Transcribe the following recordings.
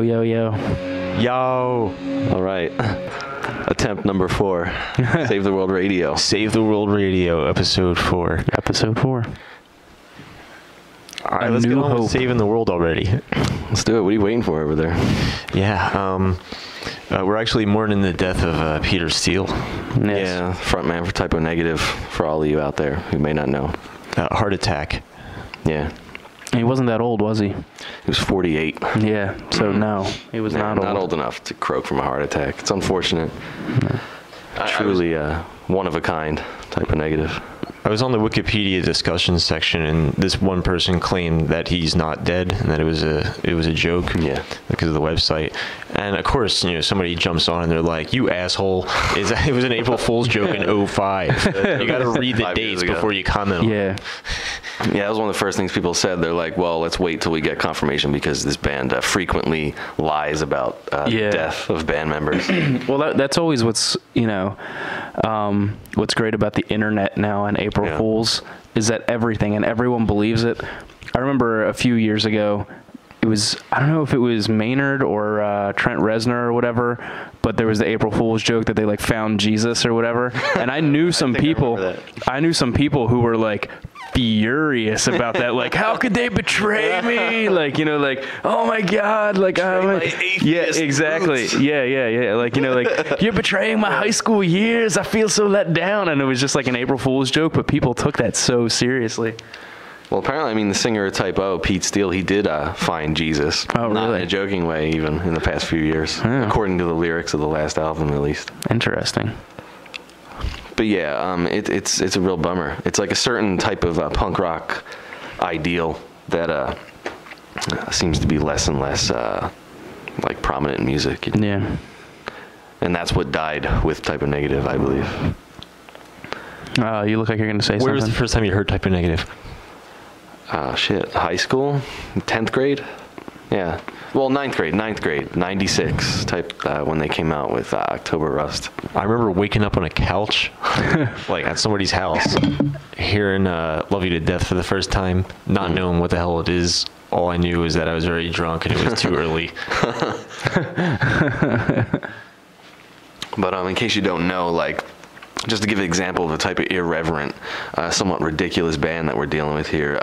Yo. Yo. All right. Attempt number 4. Save the World Radio. Save the World Radio, episode 4. Episode 4. All right, let's get on with saving the world already. Let's do it. What are you waiting for over there? Yeah, we're actually mourning the death of Peter Steele. Yes. Yeah, frontman for Typo Negative, for all of you out there who may not know. Heart attack. Yeah. He wasn't that old, was he? He was 48. Yeah, so no, he was not old. Not old enough to croak from a heart attack. It's unfortunate. Truly one of a kind Typo Negative. I was on the Wikipedia discussion section, and this one person claimed that he's not dead and that it was a joke. Yeah. Because of the website. And of course, somebody jumps on and they're like, "You asshole! It was an April Fool's joke in 2005. You got to read the dates before you comment." Yeah. Yeah, that was one of the first things people said. They're like, "Well, let's wait till we get confirmation because this band frequently lies about the death of band members." Well, that's always what's great about the internet now and April Fools is that everything and everyone believes it. I remember a few years ago, I don't know if it was Maynard or Trent Reznor or whatever, but there was the April Fool's joke that they found Jesus or whatever. And I knew some people who were like furious about that. Like, how could they betray me? Oh my God. Yeah, exactly. Roots. Yeah. You're betraying my high school years. I feel so let down. And it was just like an April Fool's joke, but people took that so seriously. Well, apparently, the singer of Type O, Pete Steele, he did find Jesus. Oh, really? Not in a joking way, even, in the past few years. Yeah. According to the lyrics of the last album, at least. Interesting. But yeah, it's a real bummer. It's like a certain type of punk rock ideal that seems to be less and less prominent in music. Yeah. And that's what died with Type O Negative, I believe. You look like you're going to say something. Where was the first time you heard Type O Negative? High school? 10th grade? Yeah. Well, 9th grade, 96 type, when they came out with October Rust. I remember waking up on a couch, at somebody's house, hearing Love You to Death for the first time, not knowing what the hell it is. All I knew was that I was very drunk and it was too early. But in case you don't know, just to give an example of the type of irreverent, somewhat ridiculous band that we're dealing with here,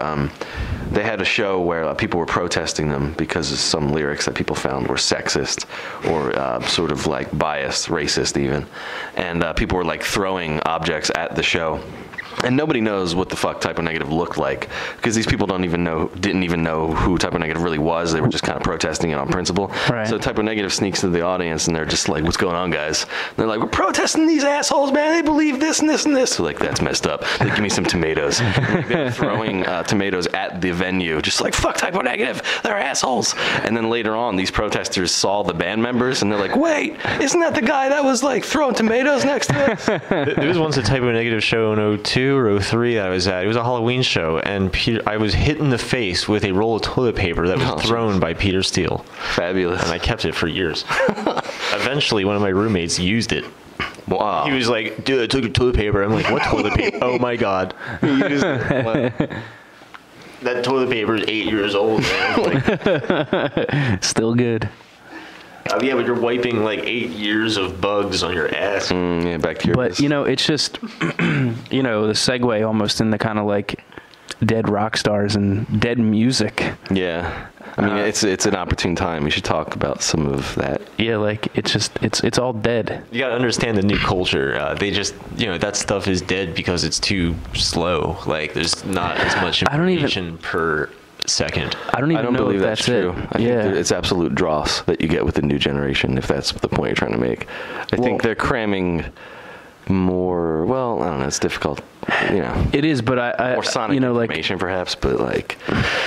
they had a show where people were protesting them because of some lyrics that people found were sexist or sort of biased, racist even. And people were throwing objects at the show. And nobody knows what the fuck Type O Negative looked like because these people didn't even know who Type O Negative really was. They were just kind of protesting it on principle. Right. So Type O Negative sneaks into the audience and they're just like, "What's going on, guys?" And they're like, "We're protesting these assholes, man. They believe this and this and this." So that's messed up. They give me some tomatoes. They're throwing tomatoes at the venue, just fuck Type O Negative. They're assholes. And then later on, these protesters saw the band members and they're like, "Wait, isn't that the guy that was throwing tomatoes next to us?" There was once a Type O Negative show in 2002 or 2003 that I was at. It was a Halloween show, and I was hit in the face with a roll of toilet paper that was thrown by Peter Steele. Fabulous. And I kept it for years. Eventually, one of my roommates used it. Wow. He was like, "Dude, I took your toilet paper." I'm like, "What toilet paper?" Oh my God. He used it. What? That toilet paper is 8 years old, man. Still good. Yeah, but you're wiping 8 years of bugs on your ass. Yeah, bacteria. But, it's just, the segue almost in the kind of dead rock stars and dead music. Yeah. It's an opportune time. We should talk about some of that. Yeah, it's all dead. You gotta understand the new culture. They just, that stuff is dead because it's too slow. There's not as much information per second. I don't know believe if that's true. I think it's absolute dross that you get with the new generation, if that's the point you're trying to make. I think they're cramming more. Well, I don't know. It's difficult. It is, but I more sonic information, perhaps. But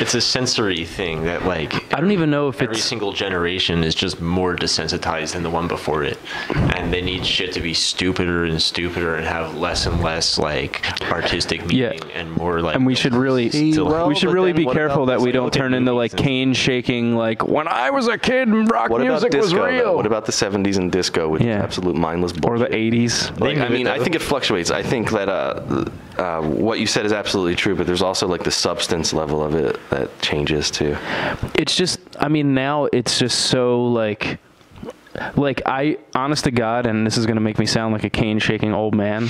it's a sensory thing that I don't even know if every single generation is just more desensitized than the one before it, and they need shit to be stupider and stupider and have less and less artistic meaning and more And we should really be careful that we don't turn into cane shaking when I was a kid rock music was real. What about the 70s and disco, which is absolute mindless bullshit? Or the 80s. I think it fluctuates. I think that what you said is absolutely true, but there's also like the substance level of it that changes too. It's just, I mean, now it's just so like I, honest to God, and this is going to make me sound like a cane shaking old man,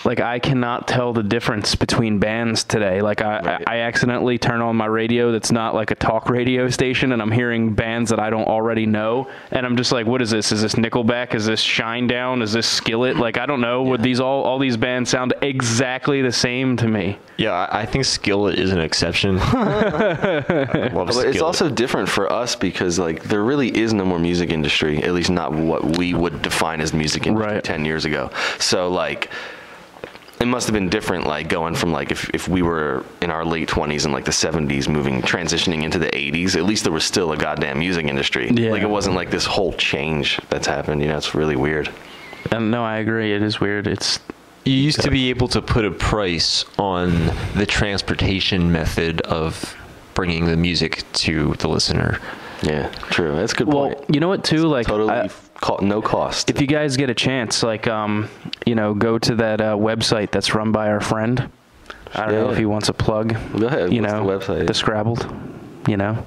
like I cannot tell the difference between bands today. Like I accidentally turn on my radio that's not like a talk radio station, and I'm hearing bands that I don't already know, and I'm just like, what is this? Is this Nickelback? Is this Shinedown? Is this Skillet? Like, I don't know. Would these all these bands sound exactly the same to me? Yeah, I think Skillet is an exception. I love But Skillet. it's also different for us because like there really is no more music industry, at least not what we would define as music industry Right. 10 years ago. So like it must have been different, like going from like if we were in our late 20s and like the 70s transitioning into the 80s, at least there was still a goddamn music industry. Yeah. Like it wasn't like this whole change that's happened. You know, it's really weird. And no, I agree. It is weird. You used to be able to put a price on the transportation method of bringing the music to the listener. Yeah, true. That's a good Well, point. you know what too? Like, Totally no cost. if you guys get a chance, like, you know, go to that website that's run by our friend. I don't know Yeah. if he wants a plug. Go ahead. You What's know, the website? The Scrabbled. You know,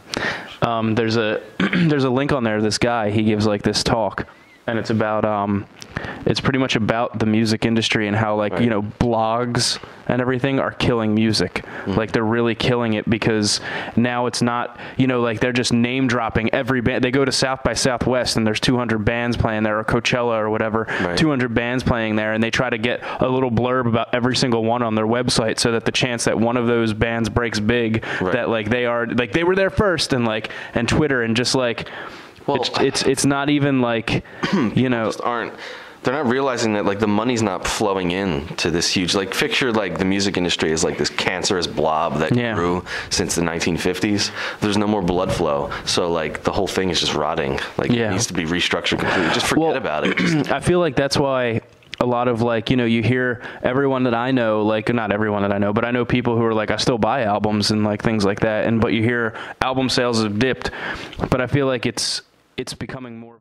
there's a there's a link on there. This guy, he gives like this talk, and it's about it's pretty much about the music industry and how like, Right. you know, blogs and everything are killing music. Like they're really killing it because now it's not, you know, like they're just name dropping every band. They go to South by Southwest and there's 200 bands playing there, or Coachella or whatever, Right. 200 bands playing there, and they try to get a little blurb about every single one on their website so that the chance that one of those bands breaks big, Right. that like they were there first, and like, and Twitter, and just like, Well, it's not even like, you know, they're not realizing that like the money's not flowing in to this huge, like, picture like the music industry is like this cancerous blob that Yeah. grew since the 1950s. There's no more blood flow, so like the whole thing is just rotting. Like Yeah. it needs to be restructured completely. Just forget about it. I feel like that's why a lot of like, you know, you hear everyone that I know, like not everyone that I know, but I know people who are like, I still buy albums and like things like that, and but you hear album sales have dipped, but I feel like it's becoming more